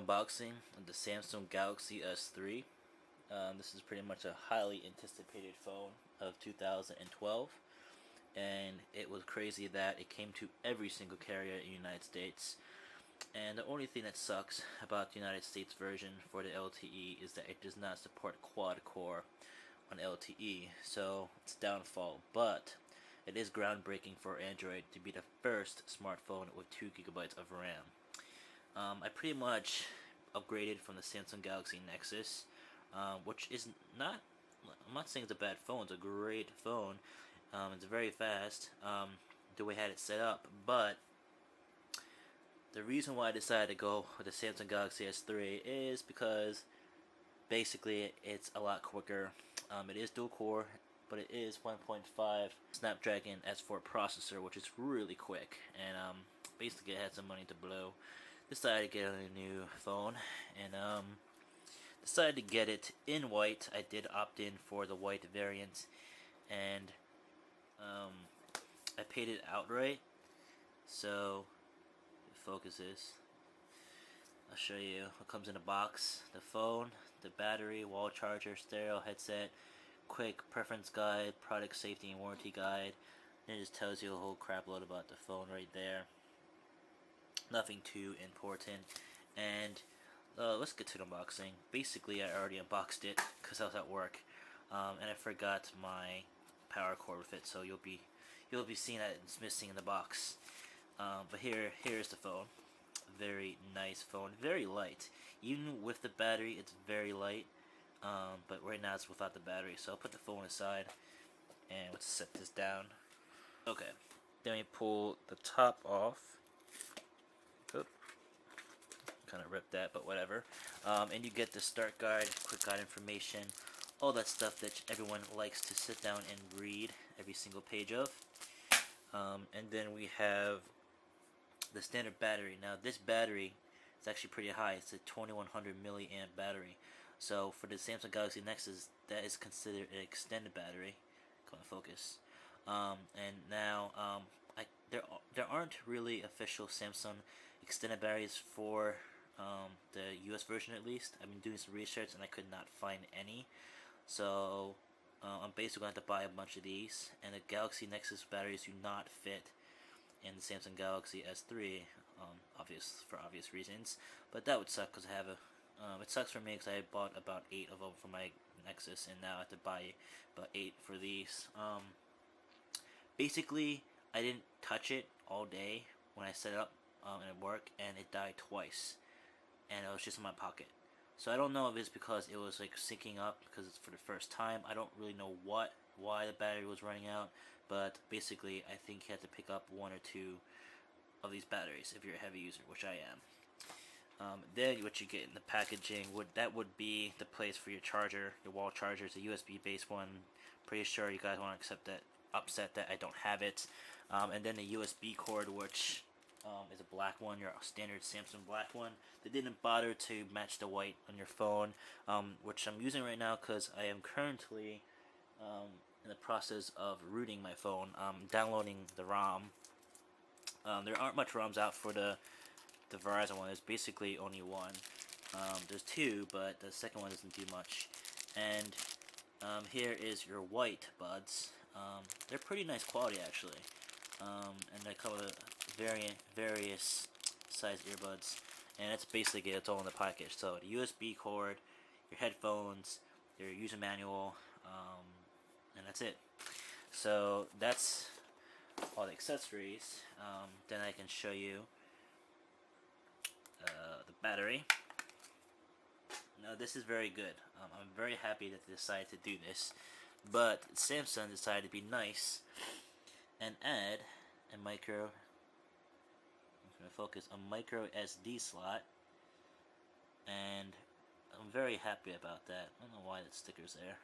unboxing of the Samsung Galaxy S3. This is pretty much a highly anticipated phone of 2012, and it was crazy that it came to every single carrier in the United States. And the only thing that sucks about the United States version for the LTE is that it does not support quad core on LTE, so it's a downfall. But it is groundbreaking for Android to be the first smartphone with 2 gigabytes of RAM. I pretty much upgraded from the Samsung Galaxy Nexus, which is not, I'm not saying it's a bad phone, it's a great phone. It's very fast, the way I had it set up, but the reason why I decided to go with the Samsung Galaxy S3 is because basically it's a lot quicker. It is dual core, but it is 1.5 Snapdragon S4 processor, which is really quick, and basically I had some money to blow. Decided to get a new phone, and decided to get it in white. I did opt in for the white variant, and I paid it outright. So it focuses. I'll show you what comes in the box: the phone, the battery, wall charger, stereo, headset, quick preference guide, product safety and warranty guide. And it just tells you a whole crap load about the phone right there. Nothing too important. And let's get to the unboxing. Basically, I already unboxed it because I was at work, and I forgot my power cord with it. So you'll be seeing that it's missing in the box. But here's the phone. Very nice phone. Very light. Even with the battery, it's very light. But right now it's without the battery. So I'll put the phone aside and let's set this down. Okay. Then we pull the top off. Kind of ripped that, but whatever. And you get the start guide, quick guide information, all that stuff that everyone likes to sit down and read every single page of. And then we have the standard battery. Now this battery is actually pretty high. It's a 2100 milliamp battery. So for the Samsung Galaxy Nexus, that is considered an extended battery. Come on, focus. And now there aren't really official Samsung extended batteries for the US version, at least. I've been doing some research and I could not find any. So I'm basically going to have to buy a bunch of these. And the Galaxy Nexus batteries do not fit in the Samsung Galaxy S3, for obvious reasons. But that would suck because I have a. It sucks for me because I bought about 8 of them for my Nexus, and now I have to buy about 8 for these. Basically, I didn't touch it all day when I set it up at work, and it died twice, and it was just in my pocket. So I don't know if it's because it was like syncing up because it's for the first time. I don't really know why the battery was running out, but basically I think you have to pick up 1 or 2 of these batteries if you're a heavy user, which I am. Then what you get in the packaging would be the place for your charger, your wall charger. It's a USB based one. Pretty sure you guys won't upset that I don't have it. And then a USB cord, which is a black one, your standard Samsung black one. They didn't bother to match the white on your phone, which I'm using right now because I am currently in the process of rooting my phone, downloading the ROM. There aren't much ROMs out for the Verizon one. There's basically only one. There's 2, but the second one doesn't do much. And here is your white buds. They're pretty nice quality, actually. And they come with various size earbuds, and that's basically it. It's all in the package. So the USB cord, your headphones, your user manual, and that's it. So that's all the accessories. Then I can show you the battery. Now this is very good. I'm very happy that they decided to do this, but Samsung decided to be nice and add a micro SD slot, and I'm very happy about that. I don't know why that sticker's there.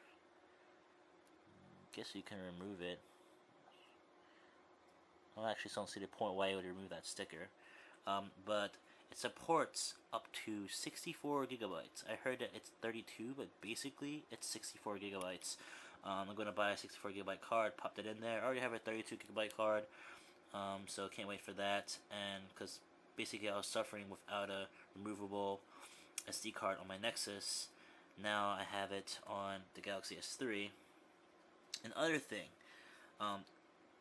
Guess you can remove it. I actually don't see the point why you would remove that sticker. But it supports up to 64 gigabytes. I heard that it's 32, but basically it's 64 gigabytes. I'm going to buy a 64 gigabyte card, pop that in there. I already have a 32 gigabyte card, so can't wait for that. And because basically I was suffering without a removable SD card on my Nexus. Now I have it on the Galaxy S3. Another thing, um,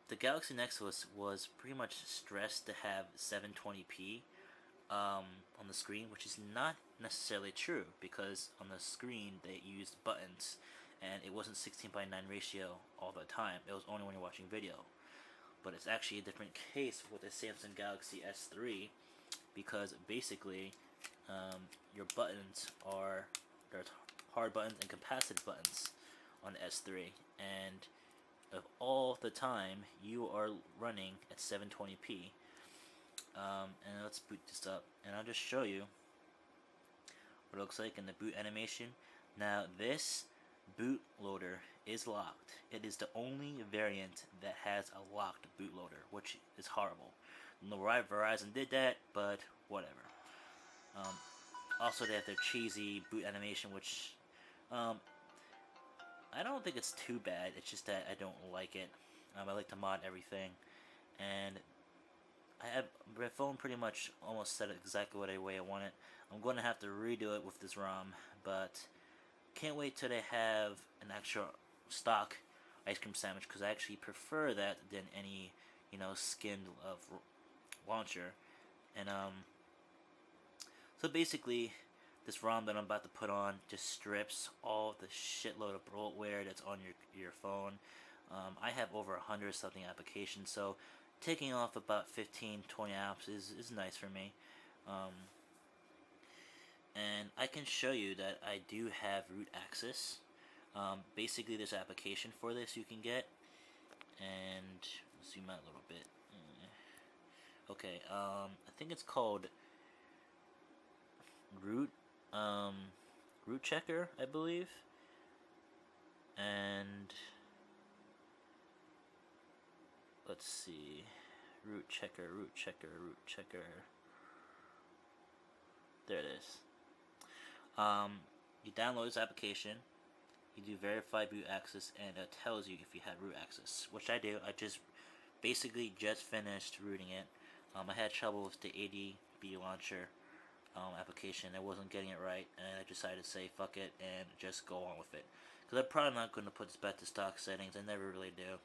the Galaxy Nexus was pretty much stressed to have 720p on the screen, which is not necessarily true because on the screen they used buttons and it wasn't 16:9 ratio all the time. It was only when you're watching video. But it's actually a different case with the Samsung Galaxy S3 because basically your buttons are there's hard buttons and capacitive buttons on the S3, and of all the time you are running at 720p. And let's boot this up, and I'll just show you what it looks like in the boot animation. Now this bootloader is locked. It is the only variant that has a locked bootloader, which is horrible. No, Verizon did that, but whatever. Also, they have their cheesy boot animation, which I don't think it's too bad. It's just that I don't like it. I like to mod everything, and I have my phone pretty much almost set it exactly what way I want it. I'm going to have to redo it with this ROM, but can't wait till they have an actual stock ice cream sandwich, because I actually prefer that than any, skinned launcher. And so basically, this ROM that I'm about to put on just strips all the shitload of bloatware that's on your phone. I have over 100 something applications, so taking off about 15-20 apps is nice for me. And I can show you that I do have root access. Basically, there's an application for this you can get, and zoom out a little bit. Okay, I think it's called root checker, I believe. And let's see, root checker. There it is. You download this application, you do verify boot access, and it tells you if you had root access, which I do. I basically just finished rooting it. I had trouble with the ADB launcher application. I wasn't getting it right, and I decided to say fuck it and just go on with it. Because I'm probably not going to put this back to stock settings. I never really do,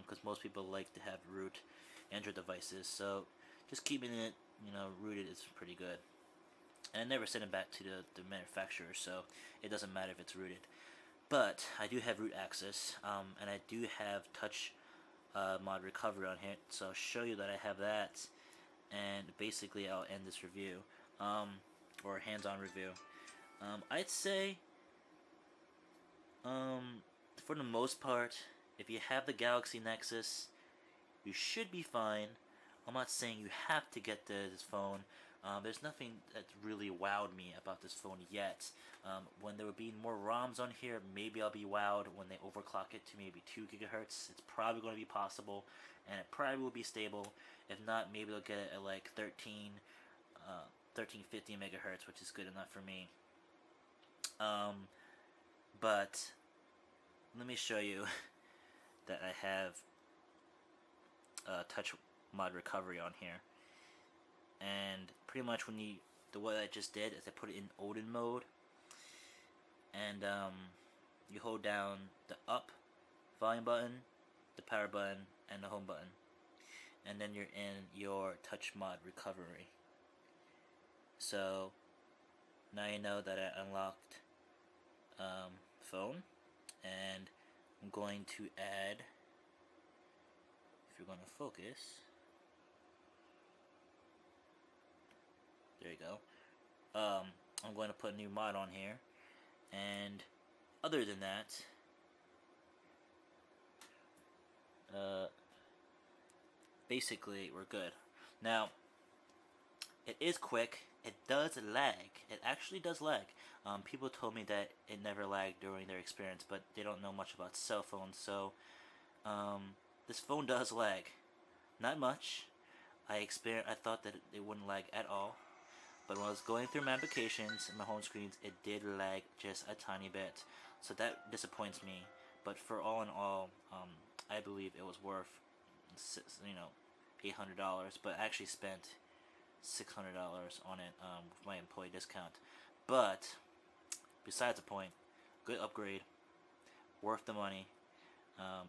because most people like to have root Android devices. So just keeping it, rooted is pretty good. And I never send it back to the manufacturer, so it doesn't matter if it's rooted. But I do have root access, and I do have touch mod recovery on here, so I'll show you that I have that, and basically I'll end this review, or hands-on review. I'd say, for the most part, if you have the Galaxy Nexus, you should be fine. I'm not saying you have to get this phone. There's nothing that really wowed me about this phone yet. When there will be more ROMs on here, maybe I'll be wowed when they overclock it to maybe 2 gigahertz. It's probably going to be possible, and it probably will be stable. If not, maybe they'll get it at like 1350 megahertz, which is good enough for me. But let me show you that I have touch mod recovery on here. And pretty much the way I just did is I put it in Odin mode, and you hold down the up volume button, the power button, and the home button, and then you're in your touch mod recovery. So now you know that I unlocked phone, and I'm going to add, if you're going to focus, there you go. I'm going to put a new mod on here, and other than that, basically we're good. Now, it is quick. It does lag. It actually does lag. People told me that it never lagged during their experience, but they don't know much about cell phones, so this phone does lag. Not much. I thought that it wouldn't lag at all. But when I was going through my applications and my home screens, it did lag just a tiny bit. So that disappoints me. But for all in all, I believe it was worth, $800. But I actually spent $600 on it with my employee discount. But besides the point, good upgrade, worth the money.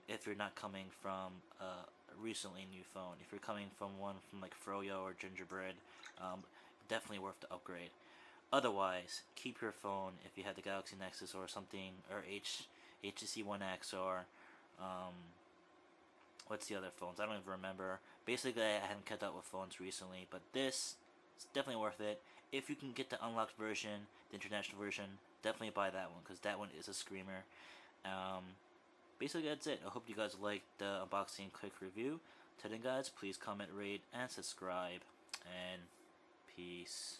If you're not coming from a recently new phone, if you're coming from one from like Froyo or Gingerbread, definitely worth the upgrade. Otherwise, keep your phone if you have the Galaxy Nexus or something, or HTC One X, or what's the other phones? I don't even remember. Basically, I haven't kept up with phones recently, but this is definitely worth it. If you can get the unlocked version, the international version, definitely buy that one, because that one is a screamer. Basically, that's it. I hope you guys liked the unboxing quick review. Till then, guys, please comment, rate, and subscribe. And peace.